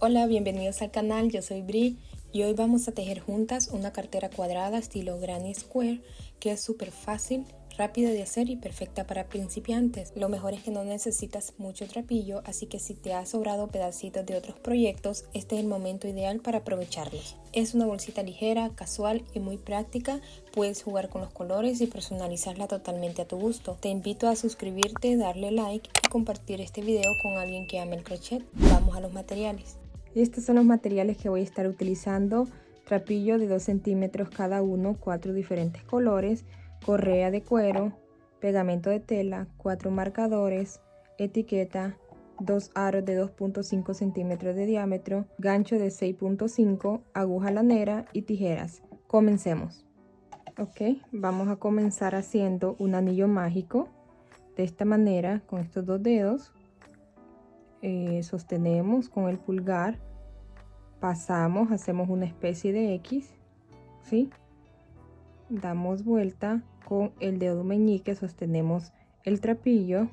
Hola, bienvenidos al canal, yo soy Bri y hoy vamos a tejer juntas una cartera cuadrada estilo Granny Square que es súper fácil, rápida de hacer y perfecta para principiantes. Lo mejor es que no necesitas mucho trapillo, así que si te ha sobrado pedacitos de otros proyectos, este es el momento ideal para aprovecharlos. Es una bolsita ligera, casual y muy práctica. Puedes jugar con los colores y personalizarla totalmente a tu gusto. Te invito a suscribirte, darle like y compartir este video con alguien que ame el crochet. Vamos a los materiales. Estos son los materiales que voy a estar utilizando: trapillo de 2 centímetros cada uno, 4 diferentes colores, correa de cuero, pegamento de tela, 4 marcadores, etiqueta, 2 aros de 2.5 centímetros de diámetro, gancho de 6.5, aguja lanera y tijeras. Comencemos. Ok, vamos a comenzar haciendo un anillo mágico de esta manera con estos dos dedos. Sostenemos con el pulgar, pasamos, hacemos una especie de X, ¿sí? Damos vuelta con el dedo meñique, sostenemos el trapillo.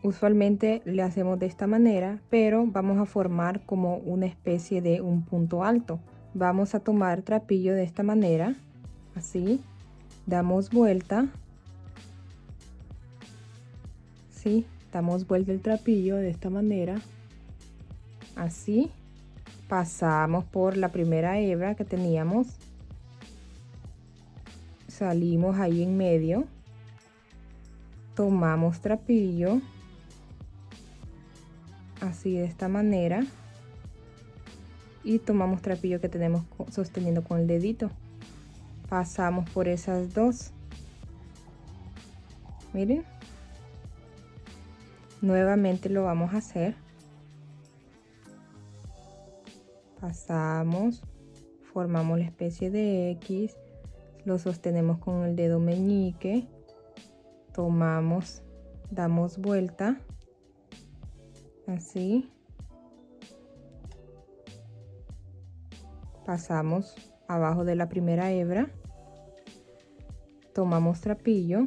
Usualmente le hacemos de esta manera, pero vamos a formar como una especie de un punto alto. Vamos a tomar trapillo de esta manera, así, damos vuelta, ¿sí? Damos vuelta el trapillo de esta manera, así, pasamos por la primera hebra que teníamos, salimos ahí en medio, tomamos trapillo, así de esta manera, y tomamos trapillo que tenemos sosteniendo con el dedito, pasamos por esas dos, miren, nuevamente lo vamos a hacer, pasamos, formamos la especie de X, lo sostenemos con el dedo meñique, tomamos, damos vuelta, así, pasamos abajo de la primera hebra, tomamos trapillo,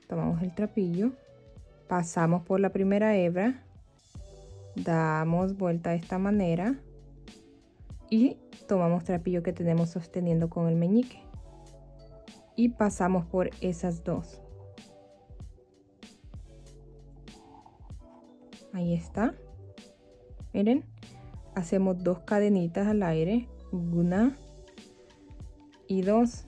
tomamos el trapillo, pasamos por la primera hebra, damos vuelta de esta manera y tomamos trapillo que tenemos sosteniendo con el meñique y pasamos por esas dos. Ahí está, miren, hacemos 2 cadenitas al aire, 1 y 2,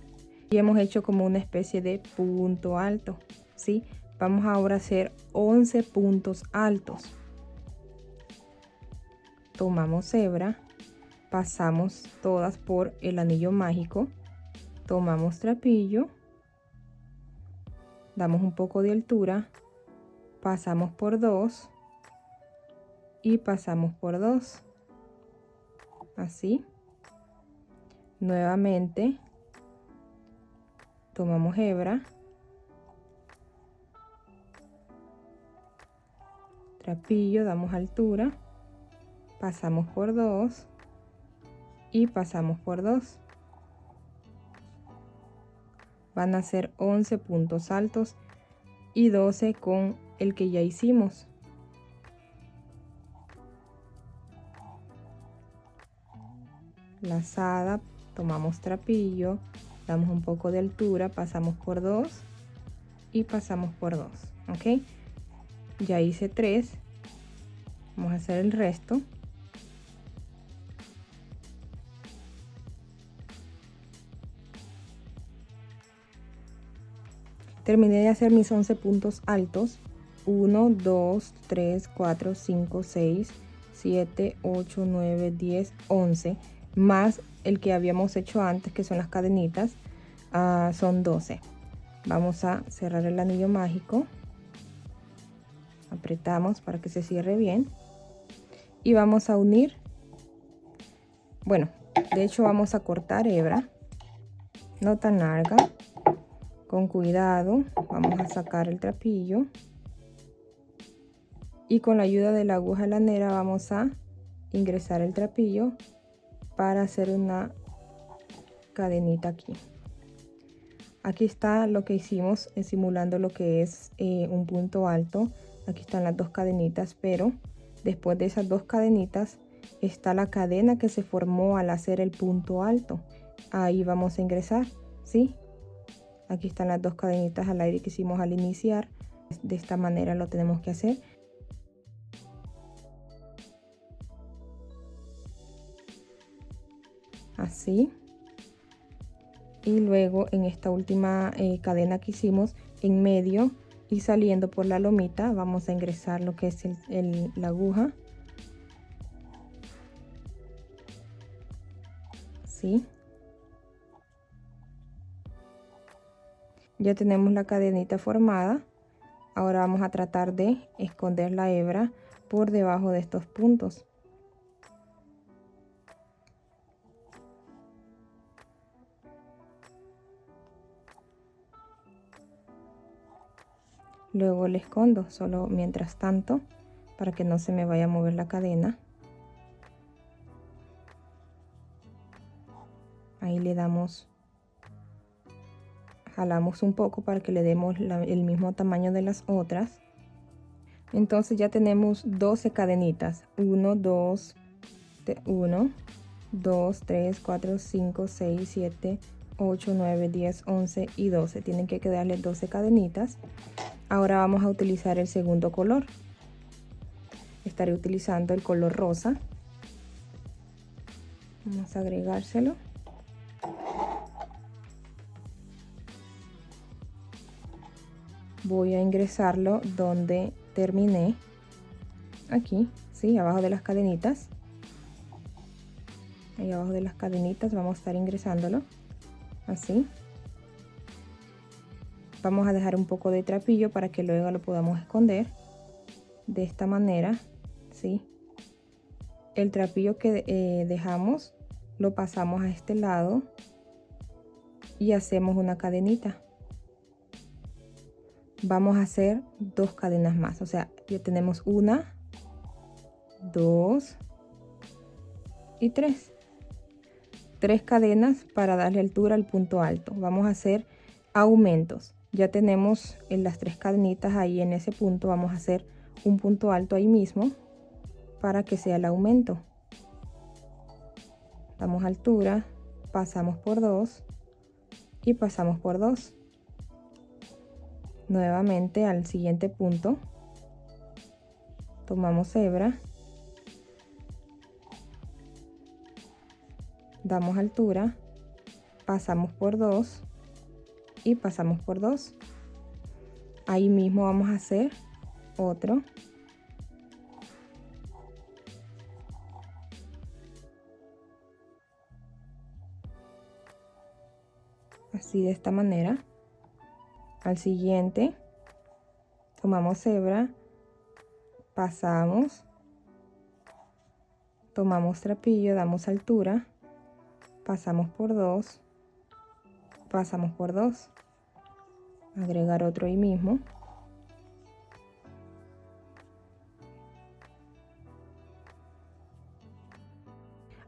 y hemos hecho como una especie de punto alto, ¿sí? Vamos ahora a hacer 11 puntos altos. Tomamos hebra, pasamos todas por el anillo mágico, tomamos trapillo, damos un poco de altura, pasamos por 2 y pasamos por 2, así, nuevamente tomamos hebra, trapillo, damos altura, pasamos por 2 y pasamos por 2. Van a ser 11 puntos altos y 12 con el que ya hicimos. Lazada, tomamos trapillo, damos un poco de altura, pasamos por 2 y pasamos por 2, ¿ok? Ya hice 3, vamos a hacer el resto. Terminé de hacer mis 11 puntos altos, 1, 2, 3, 4, 5, 6, 7, 8, 9, 10, 11, más el que habíamos hecho antes, que son las cadenitas, son 12. Vamos a cerrar el anillo mágico, apretamos para que se cierre bien y vamos a unir, bueno, de hecho vamos a cortar hebra, no tan larga, con cuidado, vamos a sacar el trapillo y con la ayuda de la aguja lanera vamos a ingresar el trapillo para hacer una cadenita aquí. Aquí está lo que hicimos simulando lo que es un punto alto. Aquí están las 2 cadenitas, pero después de esas 2 cadenitas está la cadena que se formó al hacer el punto alto. Ahí vamos a ingresar, ¿sí? Aquí están las dos cadenitas al aire que hicimos al iniciar. De esta manera lo tenemos que hacer. Así. Y luego en esta última cadena que hicimos en medio y saliendo por la lomita vamos a ingresar lo que es la aguja. ¿Sí? Ya tenemos la cadenita formada. Ahora vamos a tratar de esconder la hebra por debajo de estos puntos. Luego le escondo, solo mientras tanto, para que no se me vaya a mover la cadena. Ahí le damos, jalamos un poco para que le demos el mismo tamaño de las otras. Entonces ya tenemos 12 cadenitas. 1, 2, 1, 2, 3, 4, 5, 6, 7, 8, 9, 10, 11 y 12. Tienen que quedarle 12 cadenitas. Ahora vamos a utilizar el segundo color. Estaré utilizando el color rosa. Vamos a agregárselo. Voy a ingresarlo donde terminé. Aquí, sí, abajo de las cadenitas. Ahí abajo de las cadenitas vamos a estar ingresándolo. Así. Vamos a dejar un poco de trapillo para que luego lo podamos esconder. De esta manera, ¿sí? El trapillo que dejamos lo pasamos a este lado y hacemos una cadenita. Vamos a hacer 2 cadenas más, o sea, ya tenemos 1, 2 y 3. 3 cadenas para darle altura al punto alto. Vamos a hacer aumentos. Ya tenemos en las 3 cadenitas ahí en ese punto. Vamos a hacer un punto alto ahí mismo para que sea el aumento. Damos altura, pasamos por 2 y pasamos por 2. Nuevamente al siguiente punto. Tomamos hebra. Damos altura, pasamos por 2 y pasamos por 2. Ahí mismo vamos a hacer otro. Así de esta manera. Al siguiente tomamos hebra, pasamos, tomamos trapillo, damos altura, pasamos por 2, pasamos por 2, agregar otro ahí mismo.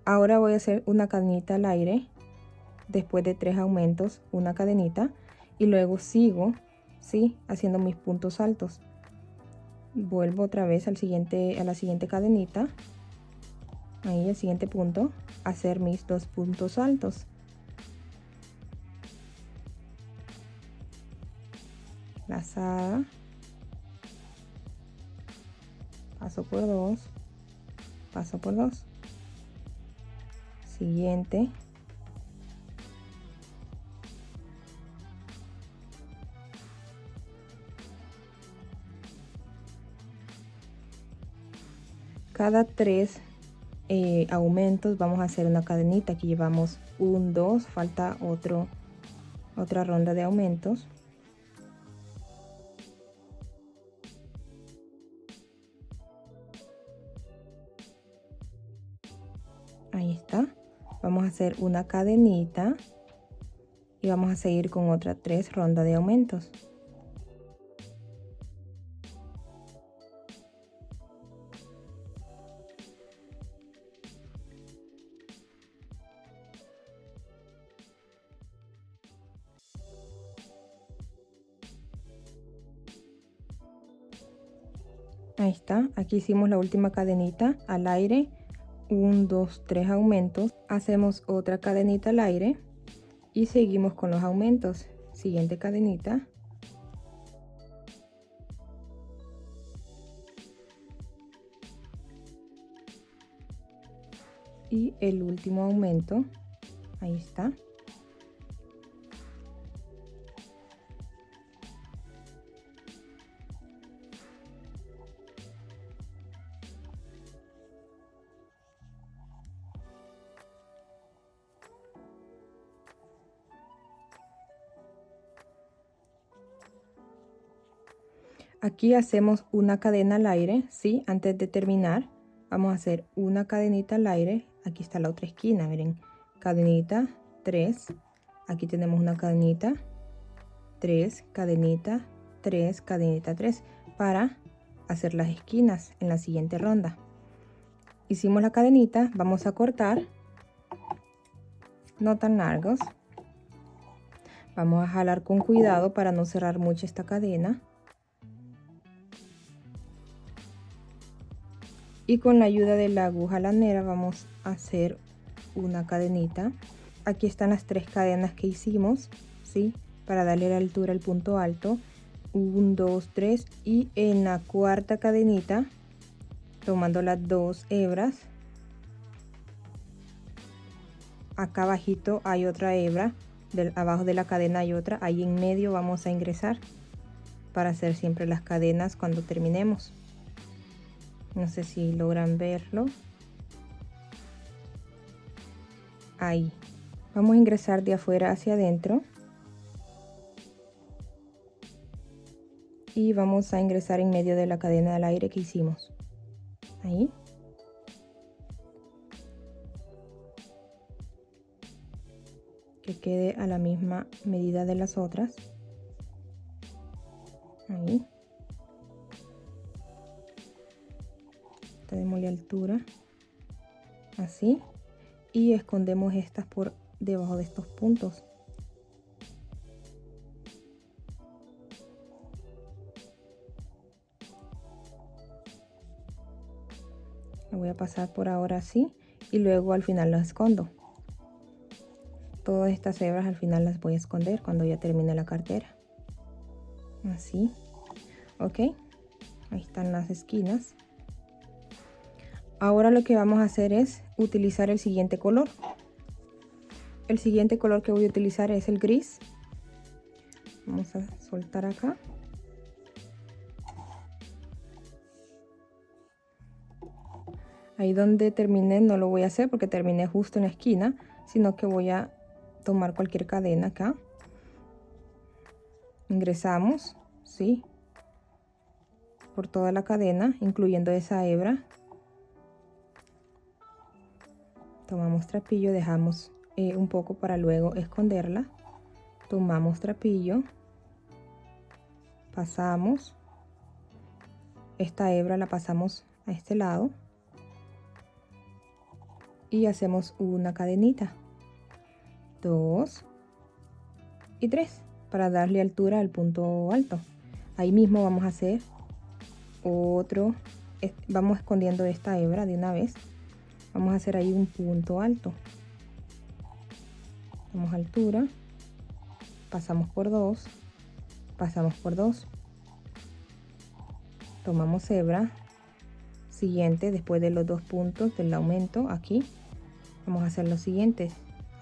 Ahora voy a hacer una cadenita al aire, después de 3 aumentos, una cadenita, y luego sigo, ¿sí? Haciendo mis puntos altos. Vuelvo otra vez a la siguiente cadenita, ahí el siguiente punto, hacer mis 2 puntos altos. Lazada, paso por 2, paso por 2, siguiente, cada 3 aumentos vamos a hacer una cadenita. Aquí llevamos 1, 2, falta otra ronda de aumentos. Ahí está. Vamos a hacer una cadenita y vamos a seguir con otra 3 rondas de aumentos. Ahí está, aquí hicimos la última cadenita al aire, 1, 2, 3 aumentos, hacemos otra cadenita al aire y seguimos con los aumentos. Siguiente cadenita, y el último aumento, ahí está. Aquí hacemos una cadena al aire, ¿sí? Antes de terminar, vamos a hacer una cadenita al aire. Aquí está la otra esquina, miren. Cadenita, 3. Aquí tenemos una cadenita, 3, cadenita, 3, cadenita, 3. Para hacer las esquinas en la siguiente ronda. Hicimos la cadenita, vamos a cortar. No tan largos. Vamos a jalar con cuidado para no cerrar mucho esta cadena. Y con la ayuda de la aguja lanera vamos a hacer una cadenita. Aquí están las 3 cadenas que hicimos, ¿sí? Para darle la altura al punto alto. 1, 2, 3. Y en la cuarta cadenita, tomando las 2 hebras, acá abajito hay otra hebra, abajo de la cadena hay otra, ahí en medio vamos a ingresar para hacer siempre las cadenas cuando terminemos. No sé si logran verlo. Ahí. Vamos a ingresar de afuera hacia adentro. Y vamos a ingresar en medio de la cadena del aire que hicimos. Ahí. Que quede a la misma medida de las otras. Ahí. Démosle altura, así, y escondemos estas por debajo de estos puntos. Lo voy a pasar por ahora así y luego al final las escondo. Todas estas hebras al final las voy a esconder cuando ya termine la cartera. Así, ok, ahí están las esquinas. Ahora lo que vamos a hacer es utilizar el siguiente color. El siguiente color que voy a utilizar es el gris. Vamos a soltar acá. Ahí donde terminé no lo voy a hacer porque terminé justo en la esquina, sino que voy a tomar cualquier cadena acá. Ingresamos, ¿sí? Por toda la cadena, incluyendo esa hebra. Tomamos trapillo, dejamos un poco para luego esconderla. Tomamos trapillo, pasamos, esta hebra la pasamos a este lado y hacemos una cadenita, 2 y 3 para darle altura al punto alto. Ahí mismo vamos a hacer otro, vamos escondiendo esta hebra de una vez. Vamos a hacer ahí un punto alto. Damos altura, pasamos por 2, pasamos por 2, tomamos hebra siguiente después de los 2 puntos del aumento. Aquí vamos a hacer lo siguiente,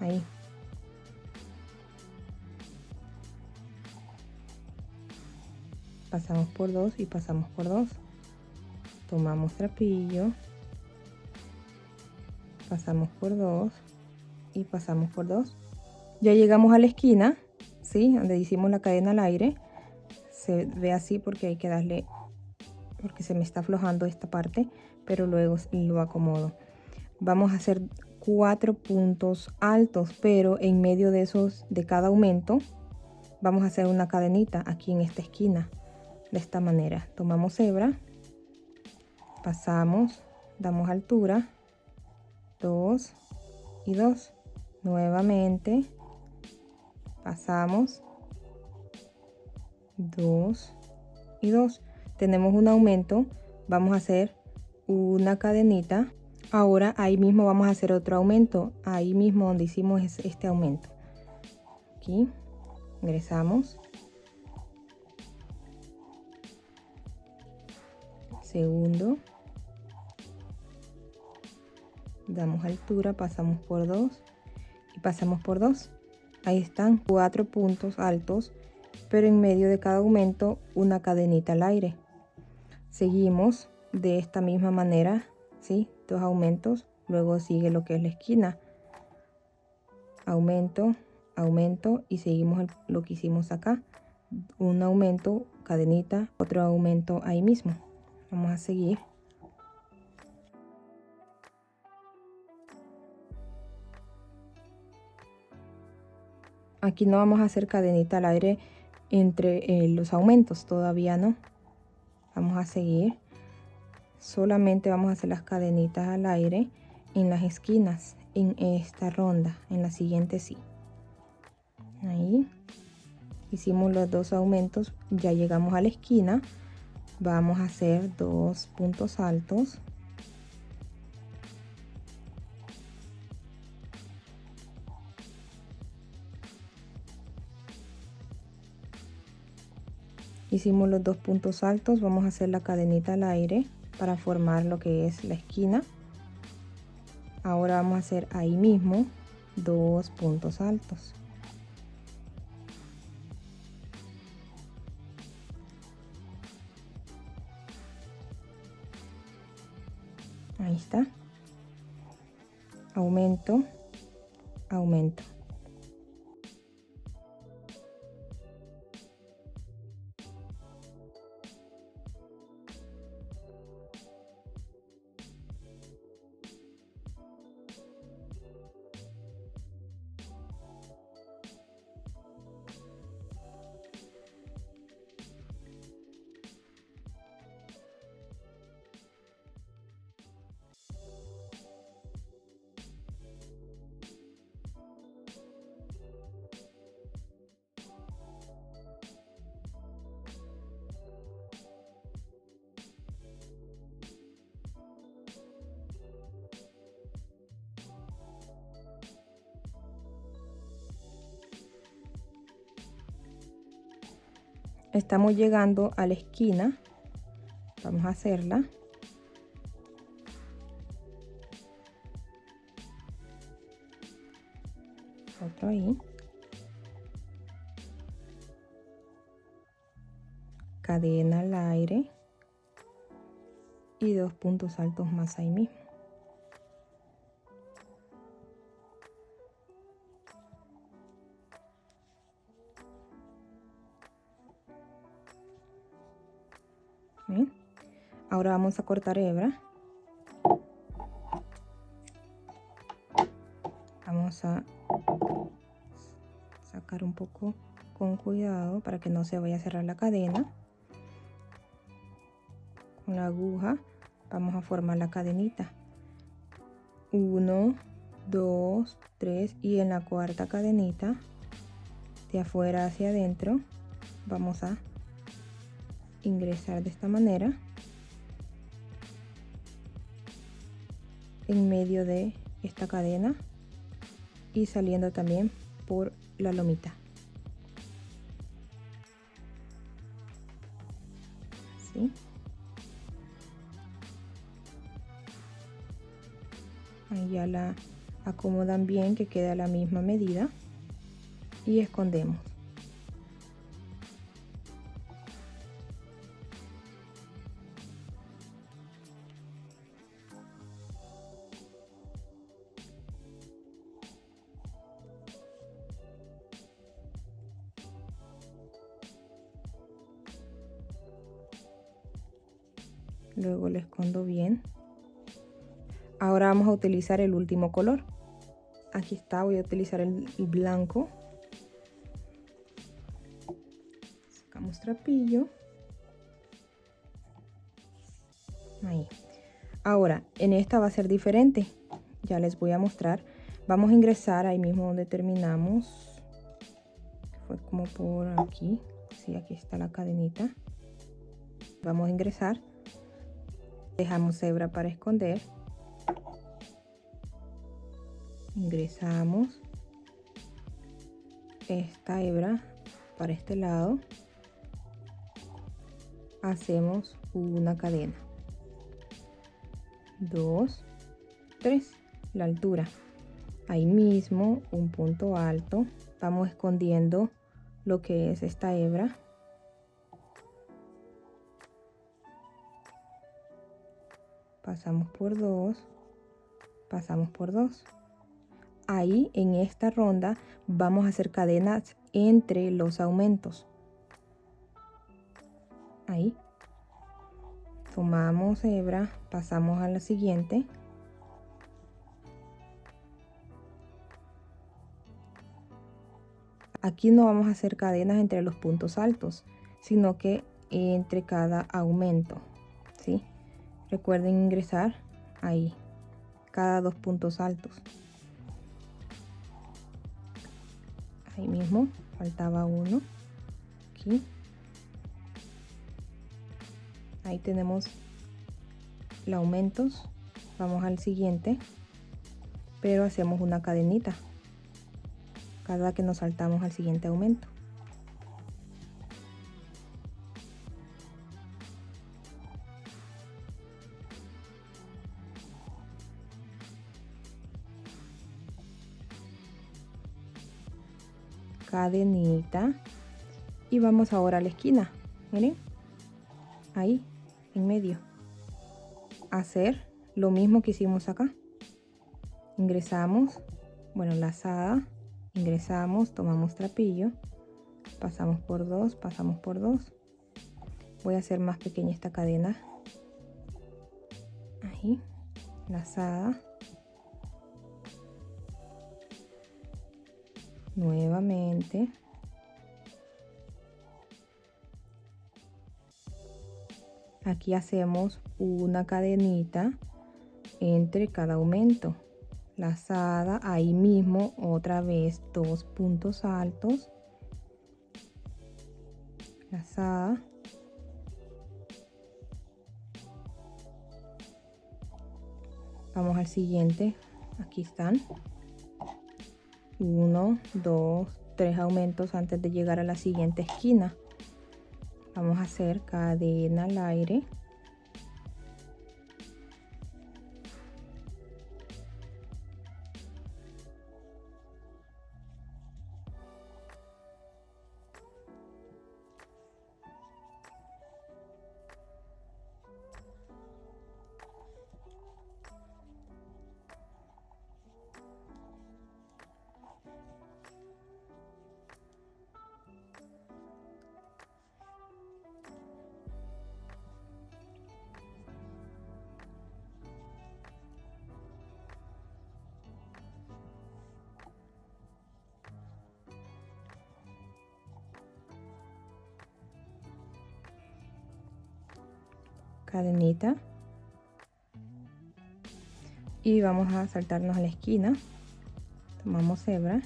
ahí. Pasamos por 2 y pasamos por 2. Tomamos trapillo, pasamos por 2 y pasamos por 2. Ya llegamos a la esquina, ¿sí? Donde hicimos la cadena al aire. Se ve así porque hay que darle, porque se me está aflojando esta parte, pero luego lo acomodo. Vamos a hacer 4 puntos altos, pero en medio de esos, de cada aumento, vamos a hacer una cadenita aquí en esta esquina, de esta manera. Tomamos hebra, pasamos, damos altura, 2 y 2, nuevamente pasamos, 2 y 2. Tenemos un aumento, vamos a hacer una cadenita, Ahora ahí mismo vamos a hacer otro aumento, ahí mismo donde hicimos este aumento. Aquí ingresamos, segundo, damos altura, pasamos por 2 y pasamos por 2. Ahí están 4 puntos altos, pero en medio de cada aumento una cadenita al aire. Seguimos de esta misma manera, ¿sí? 2 aumentos, luego sigue lo que es la esquina, aumento, aumento, y seguimos lo que hicimos acá, un aumento, cadenita, otro aumento ahí mismo. Vamos a seguir. Aquí no vamos a hacer cadenita al aire entre los aumentos, todavía no. Vamos a seguir. Solamente vamos a hacer las cadenitas al aire en las esquinas, en esta ronda, en la siguiente sí. Ahí hicimos los 2 aumentos, ya llegamos a la esquina. Vamos a hacer 2 puntos altos. Hicimos los 2 puntos altos, vamos a hacer la cadenita al aire para formar lo que es la esquina. Ahora vamos a hacer ahí mismo 2 puntos altos. Ahí está. Aumento, aumento. Estamos llegando a la esquina, vamos a hacerla. Otro ahí. Cadena al aire y 2 puntos altos más ahí mismo. ¿Bien? Ahora vamos a cortar hebra. Vamos a sacar un poco con cuidado para que no se vaya a cerrar la cadena. Con la aguja vamos a formar la cadenita. 1, 2, 3 y en la cuarta cadenita de afuera hacia adentro vamos a ingresar de esta manera en medio de esta cadena y saliendo también por la lomita. ¿Sí? Ahí ya la acomodan bien, que quede a la misma medida, y escondemos. Luego lo escondo bien. Ahora vamos a utilizar el último color. Aquí está, voy a utilizar el blanco. Sacamos trapillo. Ahí. Ahora, en esta va a ser diferente. Ya les voy a mostrar. Vamos a ingresar ahí mismo donde terminamos. Fue como por aquí. Sí, aquí está la cadenita. Vamos a ingresar. Dejamos hebra para esconder. Ingresamos esta hebra para este lado, hacemos una cadena, 2, 3, la altura, ahí mismo un punto alto, vamos escondiendo lo que es esta hebra, pasamos por 2, pasamos por 2. Ahí en esta ronda vamos a hacer cadenas entre los aumentos. Ahí tomamos hebra, pasamos a la siguiente, aquí no vamos a hacer cadenas entre los puntos altos, sino que entre cada aumento, ¿sí? Recuerden ingresar ahí cada 2 puntos altos. Ahí mismo faltaba uno, aquí. Ahí tenemos los aumentos, vamos al siguiente, pero hacemos una cadenita cada que nos saltamos al siguiente aumento. Cadenita y vamos ahora a la esquina, miren, ahí en medio, hacer lo mismo que hicimos acá. Ingresamos, bueno, lazada, ingresamos, tomamos trapillo, pasamos por 2, pasamos por 2. Voy a hacer más pequeña esta cadena, ahí, lazada, nuevamente, aquí hacemos una cadenita entre cada aumento, lazada, ahí mismo otra vez 2 puntos altos, lazada, vamos al siguiente, aquí están, 1, 2, 3 aumentos antes de llegar a la siguiente esquina. Vamos a hacer cadena al aire, cadenita y vamos a saltarnos a la esquina, tomamos hebra,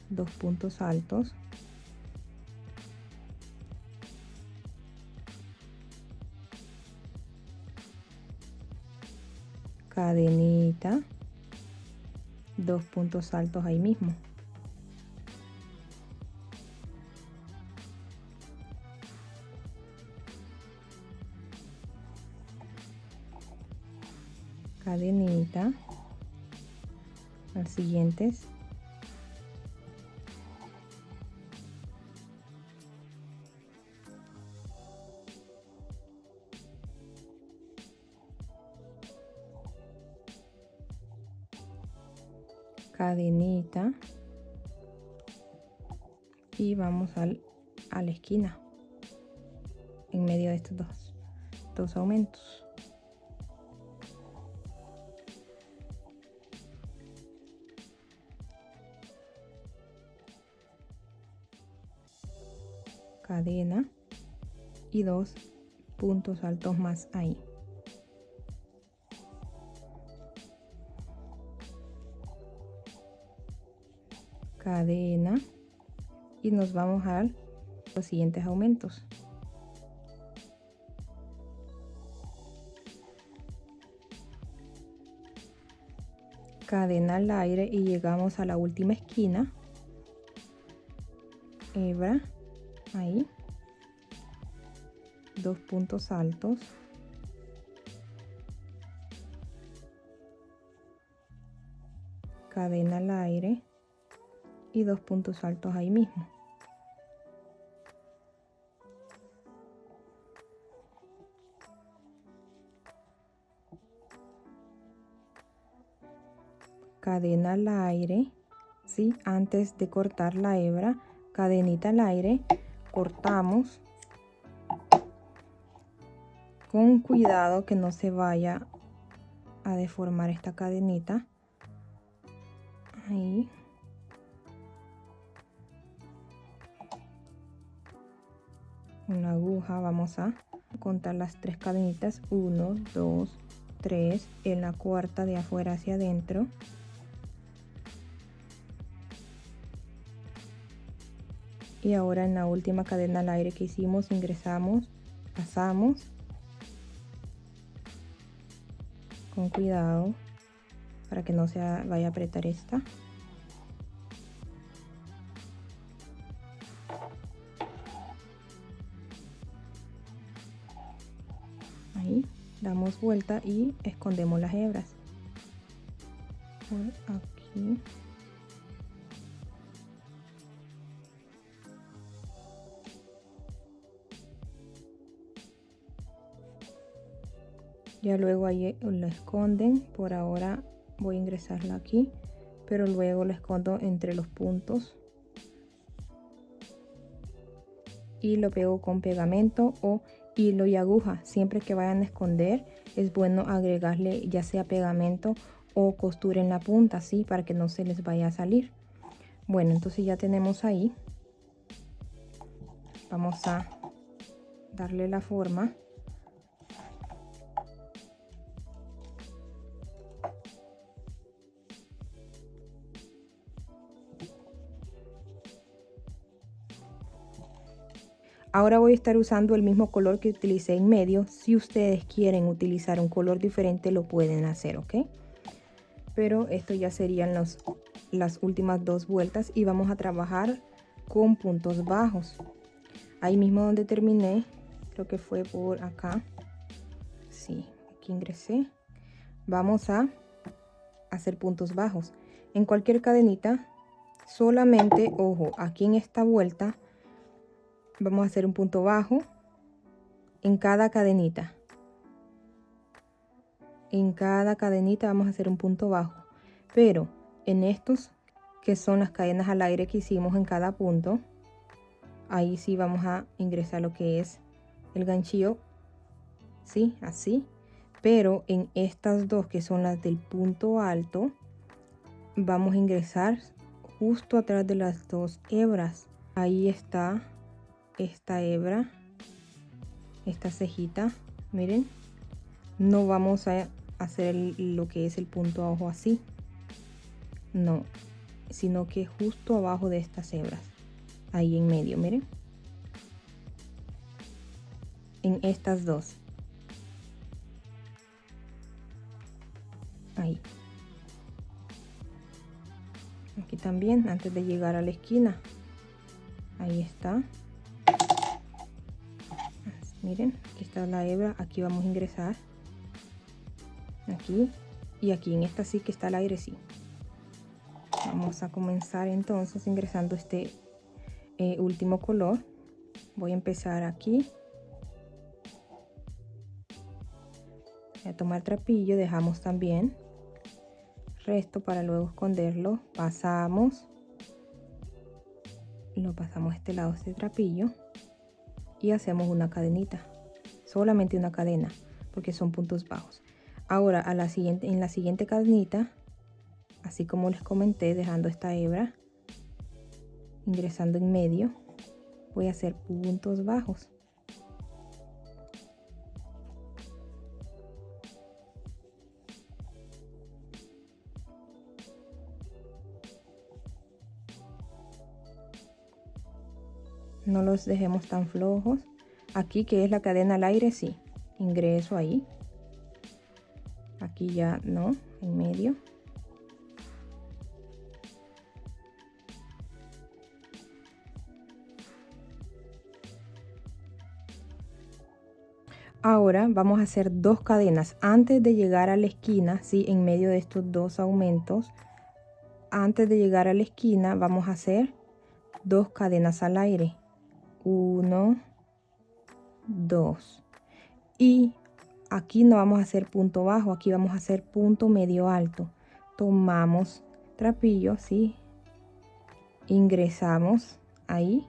2 puntos altos, cadenita, 2 puntos altos ahí mismo, cadenita, las siguientes, cadenita y vamos a la esquina en medio de estos dos aumentos. Cadena y 2 puntos altos más ahí. Cadena y nos vamos a los siguientes aumentos. cadena al aire y llegamos a la última esquina, hebra, ahí, 2 puntos altos, cadena al aire y 2 puntos altos ahí mismo. Cadena al aire, ¿sí? Antes de cortar la hebra, cadenita al aire, cortamos con cuidado que no se vaya a deformar esta cadenita. Ahí. Una aguja, vamos a contar las 3 cadenitas, 1, 2, 3, en la cuarta de afuera hacia adentro. Y ahora en la última cadena al aire que hicimos, ingresamos, pasamos con cuidado para que no se vaya a apretar esta. Ahí damos vuelta y escondemos las hebras por aquí. Ya luego ahí lo esconden. Por ahora voy a ingresarla aquí, pero luego la escondo entre los puntos y lo pego con pegamento o hilo y aguja. Siempre que vayan a esconder es bueno agregarle ya sea pegamento o costura en la punta, así para que no se les vaya a salir. Bueno, entonces ya tenemos ahí. Vamos a darle la forma. Ahora voy a estar usando el mismo color que utilicé en medio. Si ustedes quieren utilizar un color diferente, lo pueden hacer, ¿ok? Pero esto ya serían las últimas 2 vueltas y vamos a trabajar con puntos bajos. Ahí mismo donde terminé, creo que fue por acá. Sí, aquí ingresé. Vamos a hacer puntos bajos. En cualquier cadenita, solamente, ojo, aquí en esta vuelta, vamos a hacer un punto bajo en cada cadenita. En cada cadenita vamos a hacer un punto bajo. Pero en estos que son las cadenas al aire que hicimos en cada punto, ahí sí vamos a ingresar lo que es el ganchillo. Sí, así. Pero en estas dos que son las del punto alto, vamos a ingresar justo atrás de las 2 hebras. Ahí está esta hebra, esta cejita, miren. No vamos a hacer lo que es el punto abajo así, no, sino que justo abajo de estas hebras, ahí en medio, miren, en estas dos, ahí, aquí también antes de llegar a la esquina, ahí está. Miren, aquí está la hebra, aquí vamos a ingresar, aquí y aquí en esta sí que está el aire, sí. Vamos a comenzar entonces ingresando este último color. Voy a empezar aquí. Voy a tomar trapillo, dejamos también resto para luego esconderlo. Pasamos, lo pasamos a este lado, este trapillo, y hacemos una cadenita, solamente una cadena porque son puntos bajos. Ahora en la siguiente cadenita, así como les comenté, dejando esta hebra, ingresando en medio, voy a hacer puntos bajos. No los dejemos tan flojos. Aquí que es la cadena al aire, sí, ingreso ahí. Aquí ya no, en medio. Ahora vamos a hacer 2 cadenas antes de llegar a la esquina, ¿sí? En medio de estos 2 aumentos. Antes de llegar a la esquina vamos a hacer 2 cadenas al aire. 1, 2. Y aquí no vamos a hacer punto bajo, aquí vamos a hacer punto medio alto. Tomamos trapillo, ¿sí? Ingresamos ahí,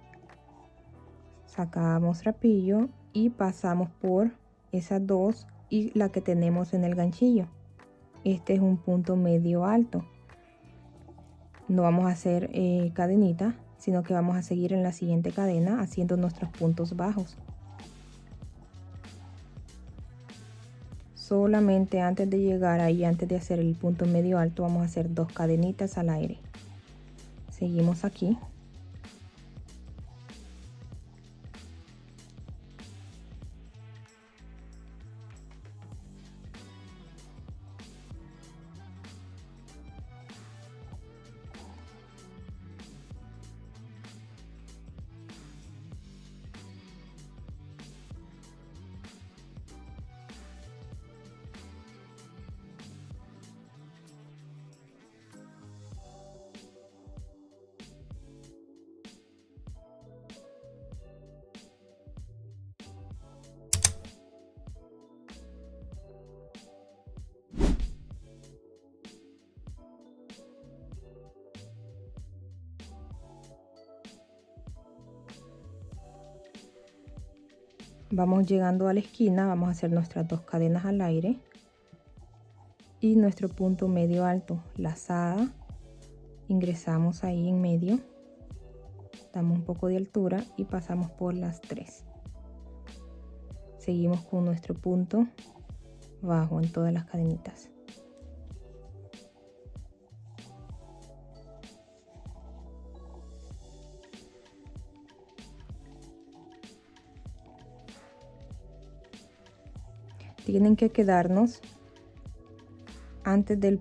sacamos trapillo y pasamos por esas 2 y la que tenemos en el ganchillo. Este es un punto medio alto. No vamos a hacer cadenita, sino que vamos a seguir en la siguiente cadena haciendo nuestros puntos bajos. Solamente antes de llegar ahí, antes de hacer el punto medio alto, vamos a hacer 2 cadenitas al aire. Seguimos aquí. Vamos llegando a la esquina, vamos a hacer nuestras 2 cadenas al aire y nuestro punto medio alto, lazada, ingresamos ahí en medio, damos un poco de altura y pasamos por las 3. Seguimos con nuestro punto bajo en todas las cadenitas. Tienen que quedarnos antes del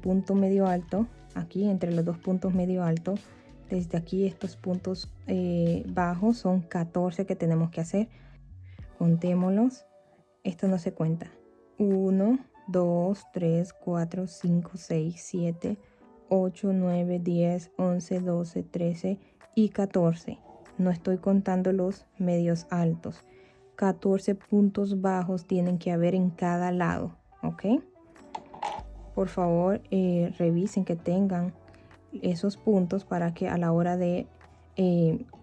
punto medio alto, aquí entre los 2 puntos medio alto. Desde aquí estos puntos bajos son 14 que tenemos que hacer. Contémoslos. Esto no se cuenta. 1, 2, 3, 4, 5, 6, 7, 8, 9, 10, 11, 12, 13 y 14. No estoy contando los medios altos. 14 puntos bajos tienen que haber en cada lado, ¿ok? Por favor, revisen que tengan esos puntos para que a la hora de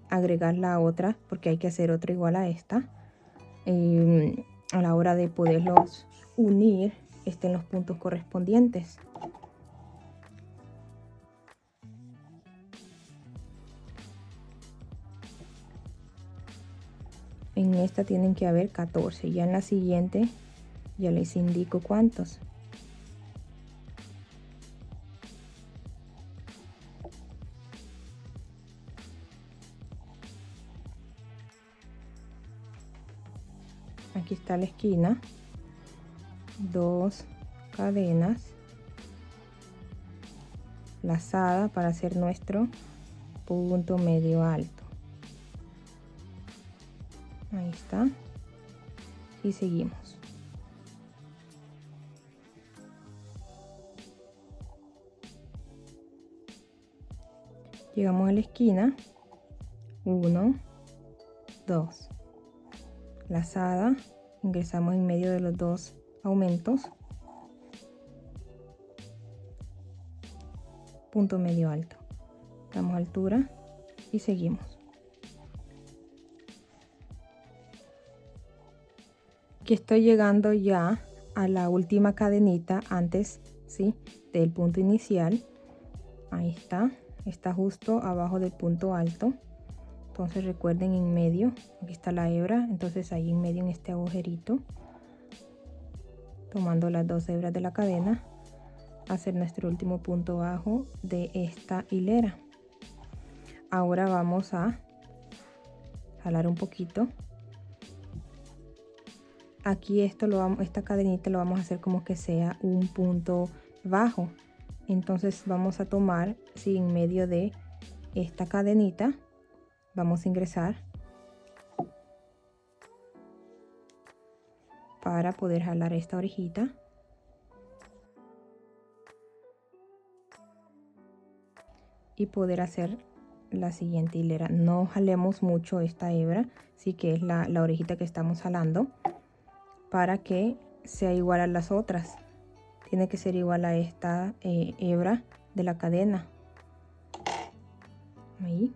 agregar la otra, porque hay que hacer otra igual a esta, a la hora de poderlos unir, estén los puntos correspondientes. En esta tienen que haber 14, ya en la siguiente ya les indico cuántos. Aquí está la esquina, 2 cadenas, lazada para hacer nuestro punto medio alto. Ahí está. Y seguimos. Llegamos a la esquina. 1, 2. Lazada. Ingresamos en medio de los 2 aumentos. Punto medio alto. Damos altura y seguimos. Aquí estoy llegando ya a la última cadenita antes, ¿sí?, del punto inicial. Ahí está, está justo abajo del punto alto. Entonces recuerden, en medio, aquí está la hebra, entonces ahí en medio, en este agujerito, tomando las 2 hebras de la cadena, hacer nuestro último punto bajo de esta hilera. Ahora vamos a jalar un poquito. Aquí esta cadenita lo vamos a hacer como que sea un punto bajo. Entonces vamos a tomar, sí, en medio de esta cadenita, vamos a ingresar para poder jalar esta orejita. Y poder hacer la siguiente hilera. No jalemos mucho esta hebra, sí, que es la orejita que estamos jalando, para que sea igual a las otras. Tiene que ser igual a esta hebra de la cadena. Ahí.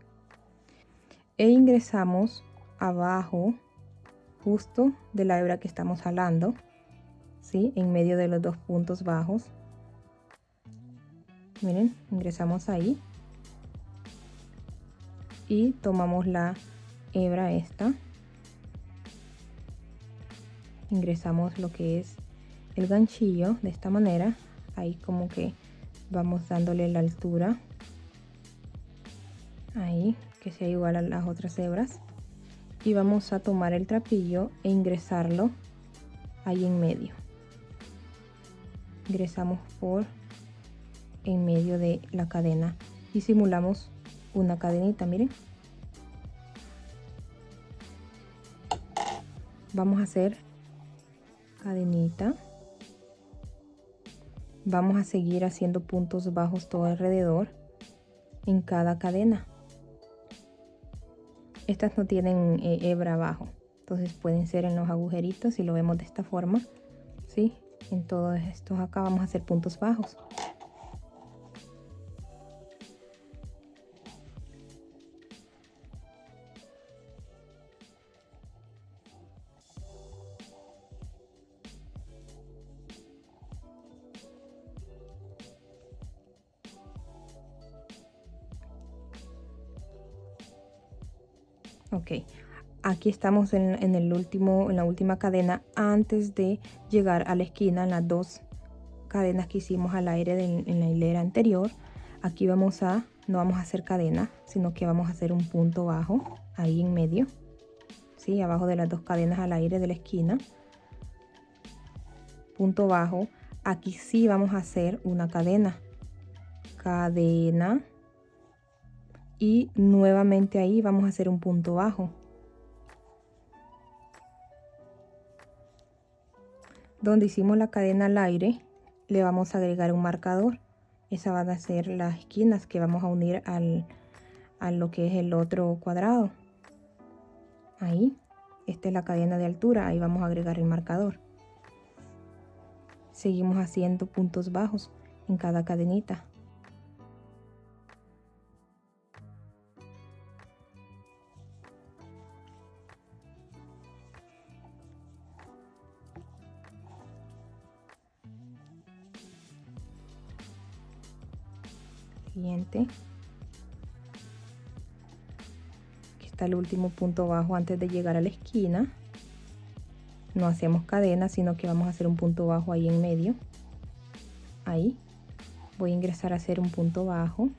E ingresamos abajo, justo de la hebra que estamos jalando, ¿sí? En medio de los dos puntos bajos. Miren, ingresamos ahí. Y tomamos la hebra esta. Ingresamos lo que es el ganchillo de esta manera. Ahí como que vamos dándole la altura. Ahí, que sea igual a las otras hebras. Y vamos a tomar el trapillo e ingresarlo ahí en medio. Ingresamos por en medio de la cadena y simulamos una cadenita, miren. Vamos a hacer cadenita. Vamos a seguir haciendo puntos bajos todo alrededor en cada cadena. Estas no tienen hebra abajo, entonces pueden ser en los agujeritos si lo vemos de esta forma, ¿sí? En todos estos acá vamos a hacer puntos bajos. Ok, aquí estamos en la última cadena antes de llegar a la esquina, en las dos cadenas que hicimos al aire en la hilera anterior. Aquí no vamos a hacer cadena, sino que vamos a hacer un punto bajo ahí en medio, ¿sí? Abajo de las dos cadenas al aire de la esquina. Punto bajo. Aquí sí vamos a hacer una cadena. Cadena. Y nuevamente ahí vamos a hacer un punto bajo. Donde hicimos la cadena al aire, le vamos a agregar un marcador. Esas van a ser las esquinas que vamos a unir a lo que es el otro cuadrado. Ahí, esta es la cadena de altura, ahí vamos a agregar el marcador. Seguimos haciendo puntos bajos en cada cadenita. Siguiente. Aquí está el último punto bajo antes de llegar a la esquina. No hacemos cadena, sino que vamos a hacer un punto bajo ahí en medio. Ahí. Voy a ingresar a hacer un punto bajo.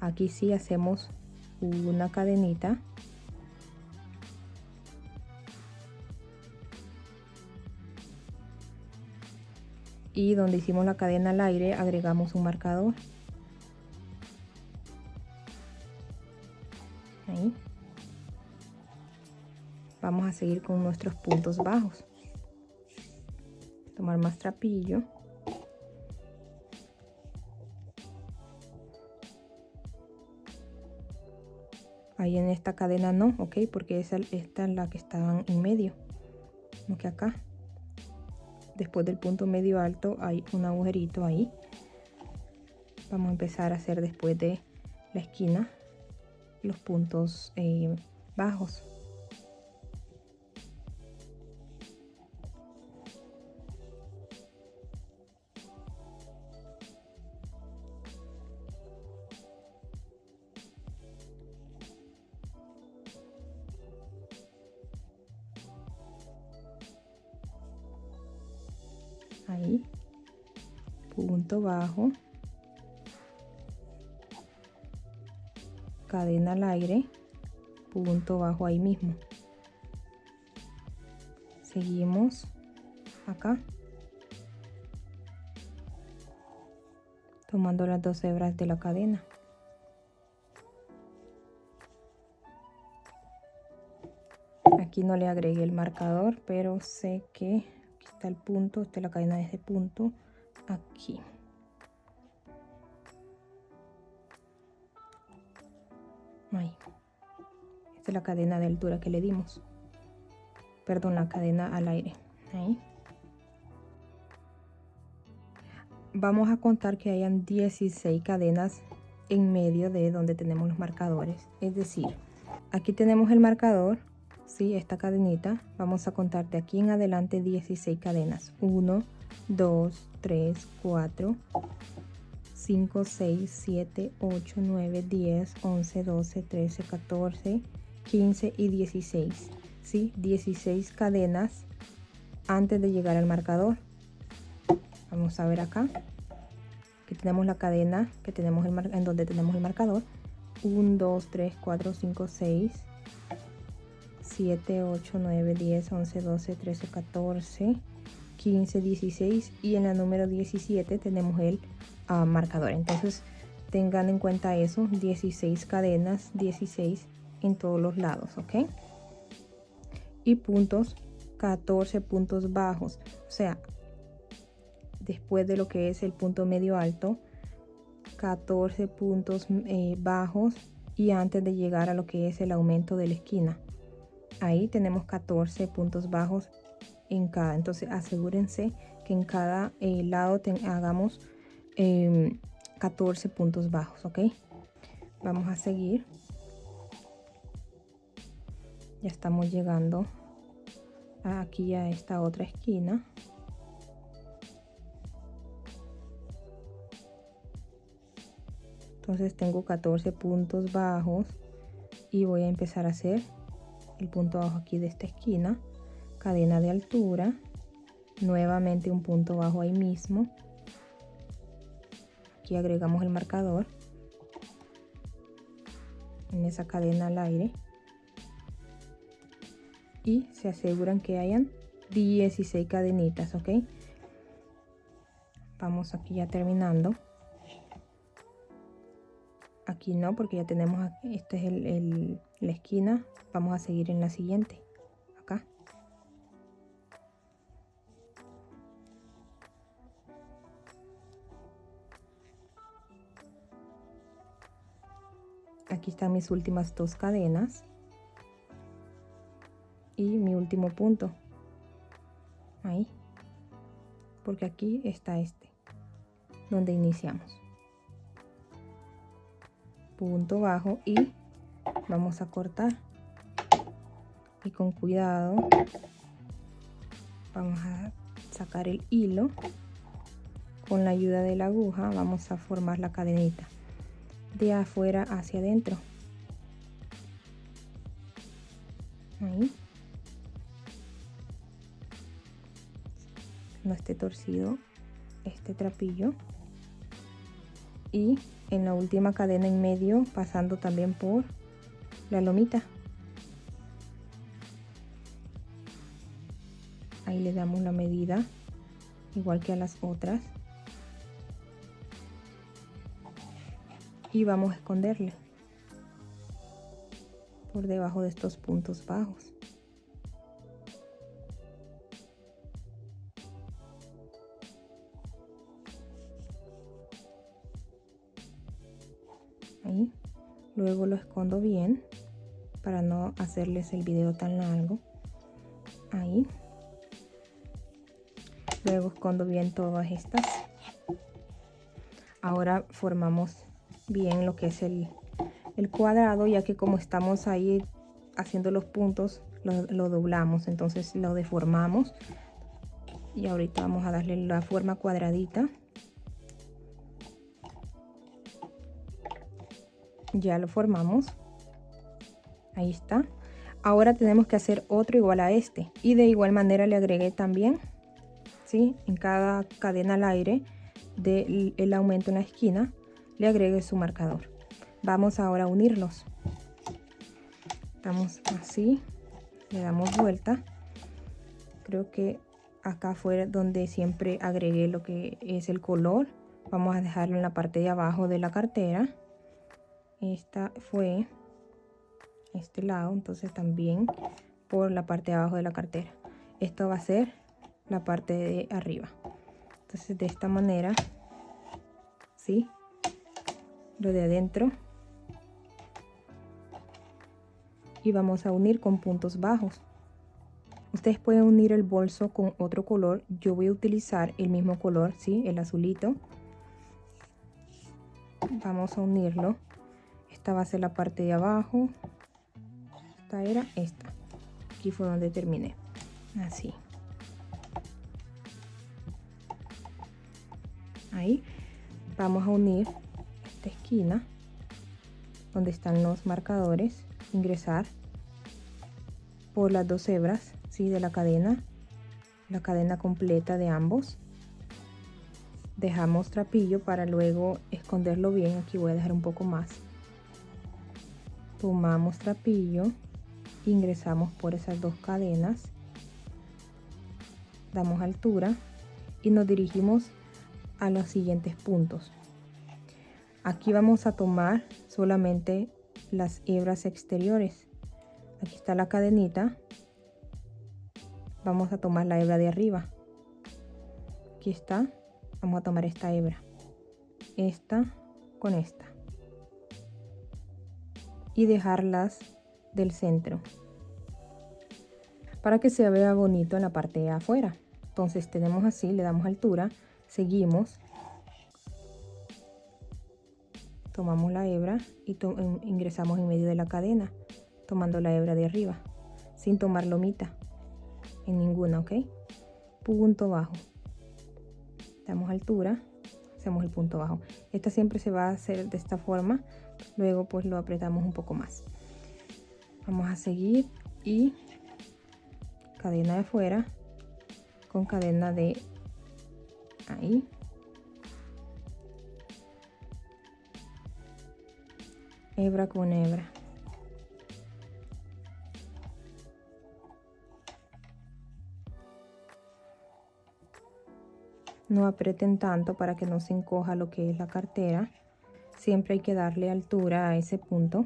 Aquí sí hacemos una cadenita. Y donde hicimos la cadena al aire agregamos un marcador. Ahí. Vamos a seguir con nuestros puntos bajos. Tomar más trapillo. Ahí en esta cadena no, ok, porque esta es la que estaban en medio. Como que acá. Después del punto medio alto hay un agujerito ahí. Vamos a empezar a hacer después de la esquina los puntos bajos. Ahí, punto bajo, cadena al aire, punto bajo ahí mismo. Seguimos acá, tomando las dos hebras de la cadena. Aquí no le agregué el marcador, pero sé que aquí está el punto, esta es la cadena de este punto, aquí. Ahí. Esta es la cadena de altura que le dimos. Perdón, la cadena al aire. Ahí. Vamos a contar que hayan 16 cadenas en medio de donde tenemos los marcadores. Es decir, aquí tenemos el marcador, ¿sí? Esta cadenita. Vamos a contar de aquí en adelante 16 cadenas. 1, 2, 3, 4, 5, 6, 7, 8, 9, 10, 11, 12, 13, 14, 15 y 16. ¿Sí? 16 cadenas antes de llegar al marcador. Vamos a ver acá. Aquí tenemos la cadena que tenemos en donde tenemos el marcador. 1, 2, 3, 4, 5, 6, 7, 8, 9, 10, 11, 12, 13, 14, 15, 16 y en la número 17 tenemos el marcador. Entonces tengan en cuenta eso, 16 cadenas, 16 en todos los lados, ¿ok? Y puntos, 14 puntos bajos, o sea, después de lo que es el punto medio alto, 14 puntos bajos y antes de llegar a lo que es el aumento de la esquina. Ahí tenemos 14 puntos bajos en cada. Entonces asegúrense que en cada lado hagamos 14 puntos bajos, ¿ok? Vamos a seguir. Ya estamos llegando aquí a esta otra esquina. Entonces tengo 14 puntos bajos y voy a empezar a hacer el punto bajo aquí de esta esquina, cadena de altura, nuevamente un punto bajo ahí mismo. Aquí agregamos el marcador en esa cadena al aire y se aseguran que hayan 16 cadenitas, ¿ok? Vamos aquí ya terminando. Aquí no, porque ya tenemos aquí, esta es la esquina. Vamos a seguir en la siguiente, acá. Aquí están mis últimas 2 cadenas y mi último punto. Ahí, porque aquí está donde iniciamos. Punto bajo y vamos a cortar y con cuidado vamos a sacar el hilo. Con la ayuda de la aguja vamos a formar la cadenita de afuera hacia adentro. Ahí. No esté torcido este trapillo. Y en la última cadena en medio, pasando también por la lomita. Ahí le damos la medida, igual que a las otras. Y vamos a esconderle por debajo de estos puntos bajos. Ahí. Luego lo escondo bien para no hacerles el video tan largo. Ahí. Luego escondo bien todas estas. Ahora formamos bien lo que es el cuadrado, ya que como estamos ahí haciendo los puntos, lo doblamos, entonces lo deformamos. Y ahorita vamos a darle la forma cuadradita. Ya lo formamos. Ahí está. Ahora tenemos que hacer otro igual a este. Y de igual manera le agregué también, ¿sí? En cada cadena al aire del aumento en la esquina, le agregué su marcador. Vamos ahora a unirlos. Estamos así. Le damos vuelta. Creo que acá fue donde siempre agregué lo que es el color. Vamos a dejarlo en la parte de abajo de la cartera. Esta fue este lado, entonces también por la parte de abajo de la cartera. Esto va a ser la parte de arriba. Entonces de esta manera, ¿sí? Lo de adentro. Y vamos a unir con puntos bajos. Ustedes pueden unir el bolso con otro color. Yo voy a utilizar el mismo color, ¿sí? El azulito. Vamos a unirlo. Esta va a ser la parte de abajo. Esta era esta. Aquí fue donde terminé. Así. Ahí. Vamos a unir esta esquina donde están los marcadores. Ingresar por las dos hebras, ¿sí? De la cadena completa de ambos. Dejamos trapillo para luego esconderlo bien. Aquí voy a dejar un poco más. Tomamos trapillo, ingresamos por esas dos cadenas, damos altura y nos dirigimos a los siguientes puntos. Aquí vamos a tomar solamente las hebras exteriores. Aquí está la cadenita. Vamos a tomar la hebra de arriba. Aquí está. Vamos a tomar esta hebra. Esta con esta. Y dejarlas del centro. Para que se vea bonito en la parte de afuera. Entonces tenemos así, le damos altura. Seguimos. Tomamos la hebra y ingresamos en medio de la cadena, tomando la hebra de arriba, sin tomar lomita, en ninguna, ¿ok? Punto bajo. Damos altura, hacemos el punto bajo. Esta siempre se va a hacer de esta forma, luego pues lo apretamos un poco más. Vamos a seguir y cadena de afuera con cadena de ahí. Hebra con hebra. No aprieten tanto para que no se encoja lo que es la cartera. Siempre hay que darle altura a ese punto.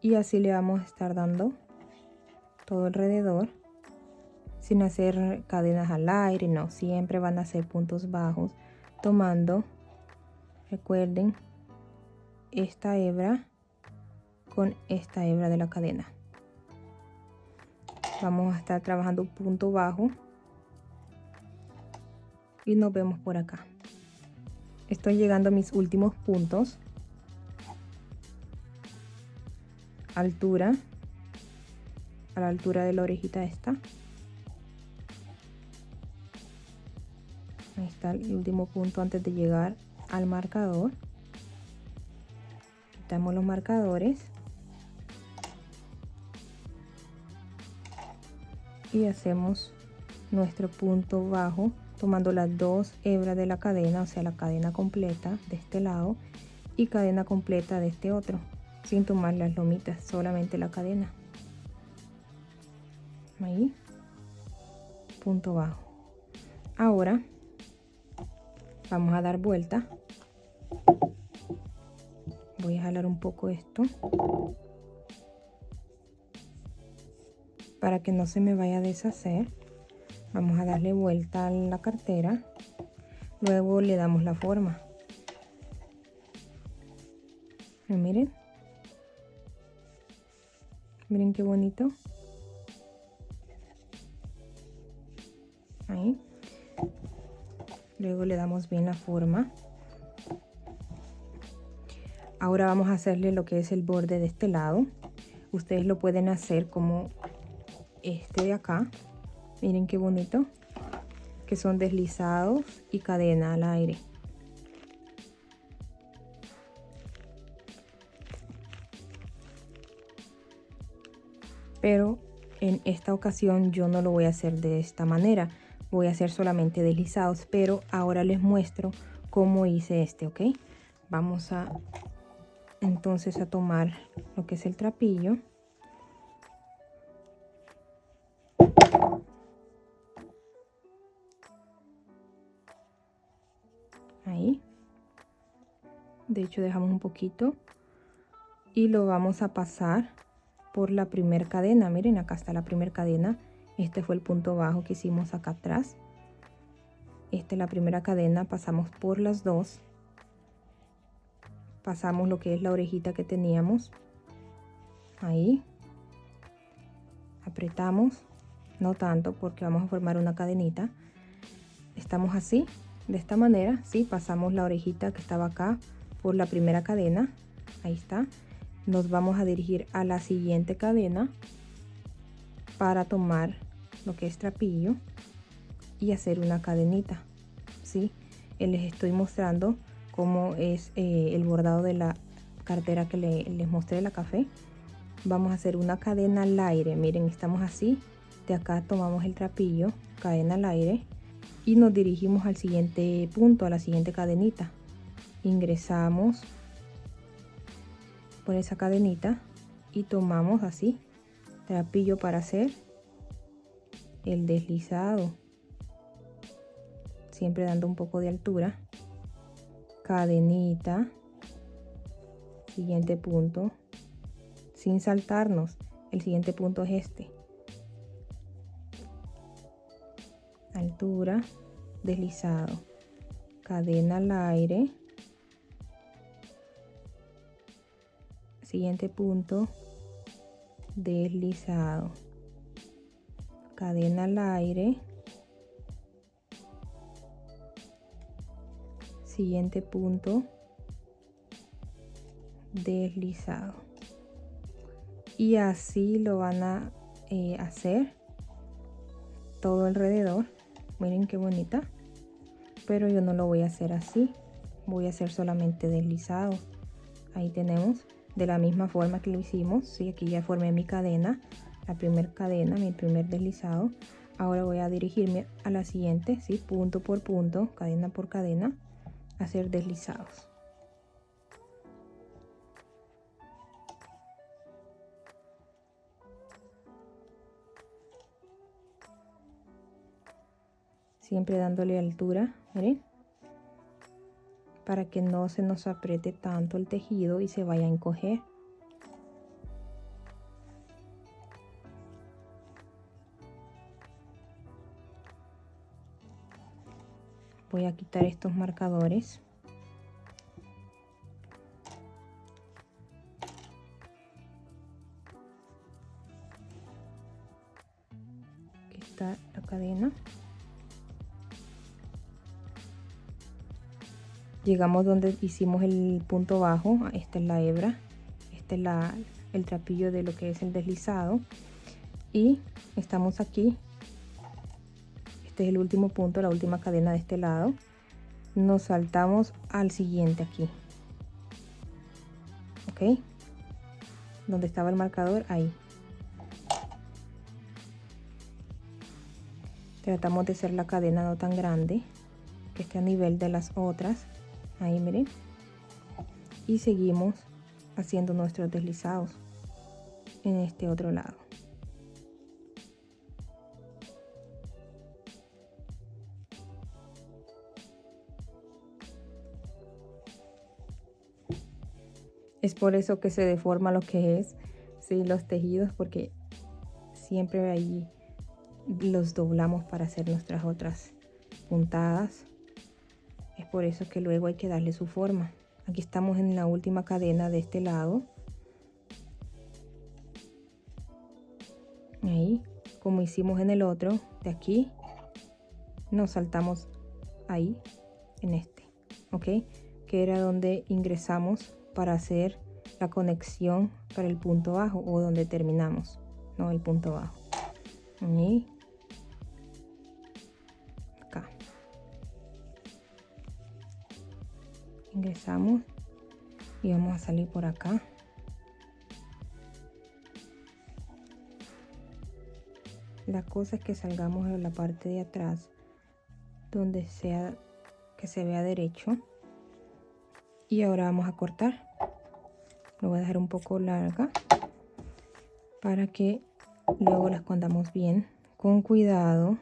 Y así le vamos a estar dando todo alrededor. Sin hacer cadenas al aire, no, siempre van a ser puntos bajos, tomando, recuerden, esta hebra con esta hebra de la cadena. Vamos a estar trabajando un punto bajo y nos vemos por acá. Estoy llegando a mis últimos puntos. Altura, a la altura de la orejita esta. Ahí está el último punto antes de llegar al marcador. Quitamos los marcadores. Y hacemos nuestro punto bajo tomando las dos hebras de la cadena, o sea la cadena completa de este lado y cadena completa de este otro, sin tomar las lomitas, solamente la cadena. Ahí, punto bajo. Ahora vamos a dar vuelta. Voy a jalar un poco esto para que no se me vaya a deshacer. Vamos a darle vuelta a la cartera, luego le damos la forma. Miren qué bonito. Ahí, luego le damos bien la forma. Ahora vamos a hacerle lo que es el borde de este lado. Ustedes lo pueden hacer como este de acá. Miren qué bonito, que son deslizados y cadena al aire. Pero en esta ocasión yo no lo voy a hacer de esta manera, voy a hacer solamente deslizados, pero ahora les muestro cómo hice este, ¿ok? Vamos a entonces a tomar lo que es el trapillo. Ahí de hecho dejamos un poquito y lo vamos a pasar por la primera cadena. Miren, acá está la primera cadena. Este fue el punto bajo que hicimos acá atrás. Esta es la primera cadena, pasamos por las dos, pasamos lo que es la orejita que teníamos ahí, apretamos, no tanto porque vamos a formar una cadenita. Estamos así, de esta manera, ¿sí? Pasamos la orejita que estaba acá por la primera cadena, ahí está. Nos vamos a dirigir a la siguiente cadena para tomar lo que es trapillo y hacer una cadenita, ¿sí? Les estoy mostrando cómo es el bordado de la cartera que les mostré de la café. Vamos a hacer una cadena al aire. Miren, estamos así. De acá tomamos el trapillo, cadena al aire, y nos dirigimos al siguiente punto, a la siguiente cadenita. Ingresamos por esa cadenita y tomamos así trapillo para hacer el deslizado, siempre dando un poco de altura. Cadenita, siguiente punto, sin saltarnos. El siguiente punto es este, altura, deslizado, cadena al aire, siguiente punto, deslizado, cadena al aire, siguiente punto, deslizado. Y así lo van a hacer todo alrededor. Miren qué bonita, pero yo no lo voy a hacer así, voy a hacer solamente deslizado. Ahí tenemos, de la misma forma que lo hicimos, ¿sí? Aquí ya formé mi cadena, la primera cadena, mi primer deslizado. Ahora voy a dirigirme a la siguiente, ¿sí? Punto por punto, cadena por cadena, hacer deslizados. Siempre dándole altura, miren, para que no se nos apriete tanto el tejido y se vaya a encoger. Voy a quitar estos marcadores. Aquí está la cadena. Llegamos donde hicimos el punto bajo. Esta es la hebra, este es el trapillo de lo que es el deslizado, y estamos aquí. Este es el último punto, la última cadena de este lado. Nos saltamos al siguiente aquí, ok, donde estaba el marcador, ahí. Tratamos de hacer la cadena no tan grande, que esté a nivel de las otras. Ahí miren, y seguimos haciendo nuestros deslizados en este otro lado. Es por eso que se deforma lo que es, sí, los tejidos, porque siempre ahí los doblamos para hacer nuestras otras puntadas. Es por eso que luego hay que darle su forma. Aquí estamos en la última cadena de este lado. Ahí, como hicimos en el otro, de aquí nos saltamos ahí, en este, ok, que era donde ingresamos para hacer la conexión para el punto bajo, o donde terminamos, no el punto bajo. Ahí, acá ingresamos y vamos a salir por acá. La cosa es que salgamos a la parte de atrás, donde sea que se vea derecho. Y ahora vamos a cortar. Lo voy a dejar un poco larga para que luego la escondamos bien, con cuidado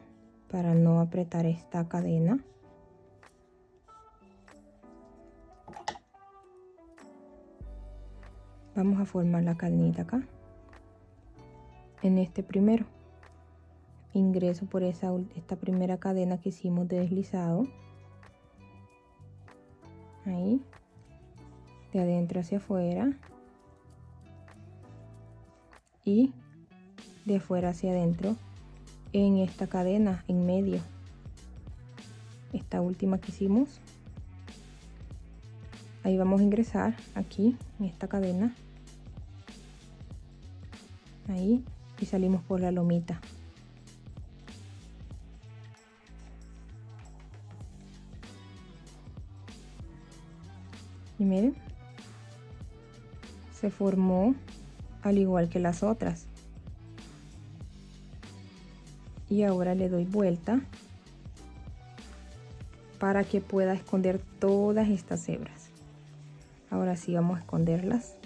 para no apretar esta cadena. Vamos a formar la cadenita acá. En este primero ingreso por esta primera cadena que hicimos de deslizado. Ahí, de adentro hacia afuera y de afuera hacia adentro en esta cadena en medio, esta última que hicimos. Ahí vamos a ingresar aquí en esta cadena, ahí, y salimos por la lomita. Y miren, se formó al igual que las otras. Y ahora le doy vuelta para que pueda esconder todas estas hebras. Ahora sí vamos a esconderlas.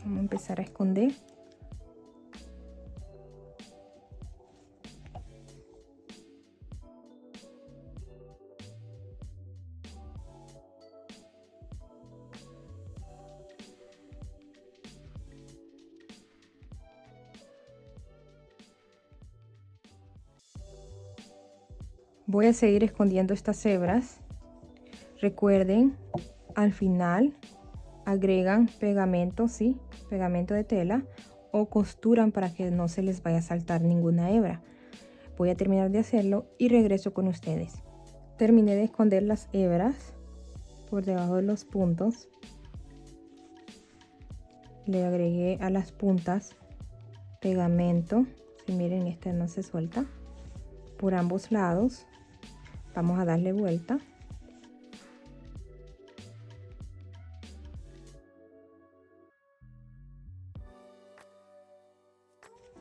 Vamos a empezar a esconder. Voy a seguir escondiendo estas hebras. Recuerden, al final agregan pegamento, ¿sí? Pegamento de tela, o costuran para que no se les vaya a saltar ninguna hebra. Voy a terminar de hacerlo y regreso con ustedes. Terminé de esconder las hebras por debajo de los puntos. Le agregué a las puntas pegamento. Si miren, esta no se suelta. Por ambos lados. Vamos a darle vuelta.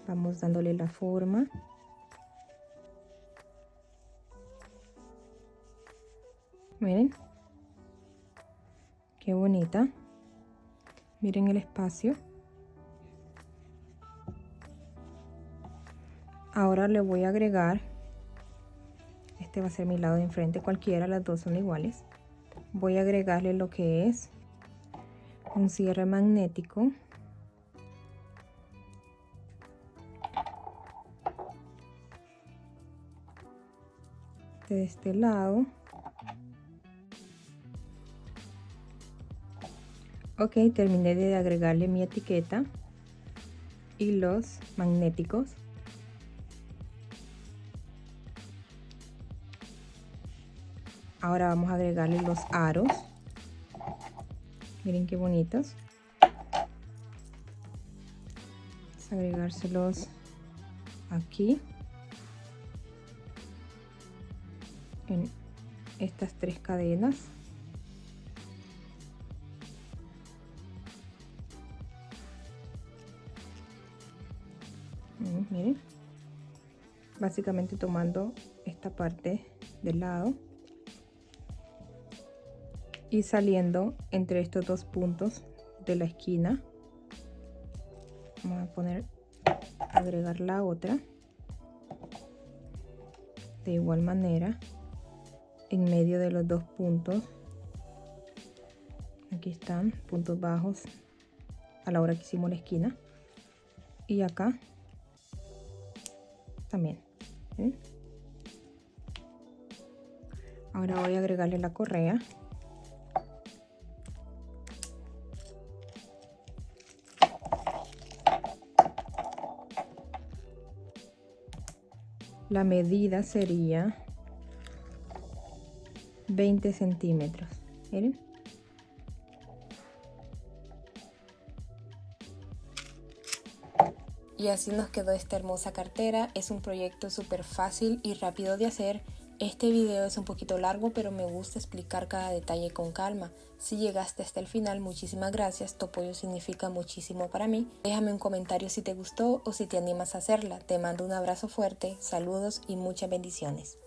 Vamos dándole la forma. Miren. Qué bonita. Miren el espacio. Ahora le voy a agregar. Este va a ser mi lado de enfrente, cualquiera, las dos son iguales. Voy a agregarle lo que es un cierre magnético. De este lado. Ok, terminé de agregarle mi etiqueta y los magnéticos. Ahora vamos a agregarle los aros. Miren qué bonitos. Vamos a agregárselos aquí. En estas 3 cadenas. Miren. Básicamente tomando esta parte del lado. Y saliendo entre estos 2 puntos de la esquina. Vamos a agregar la otra de igual manera en medio de los 2 puntos. Aquí están puntos bajos a la hora que hicimos la esquina, y acá también. ¿Ven? Ahora voy a agregarle la correa. La medida sería 20 centímetros. Miren. Y así nos quedó esta hermosa cartera. Es un proyecto súper fácil y rápido de hacer. Este video es un poquito largo, pero me gusta explicar cada detalle con calma. Si llegaste hasta el final, muchísimas gracias. Tu apoyo significa muchísimo para mí. Déjame un comentario si te gustó o si te animas a hacerla. Te mando un abrazo fuerte, saludos y muchas bendiciones.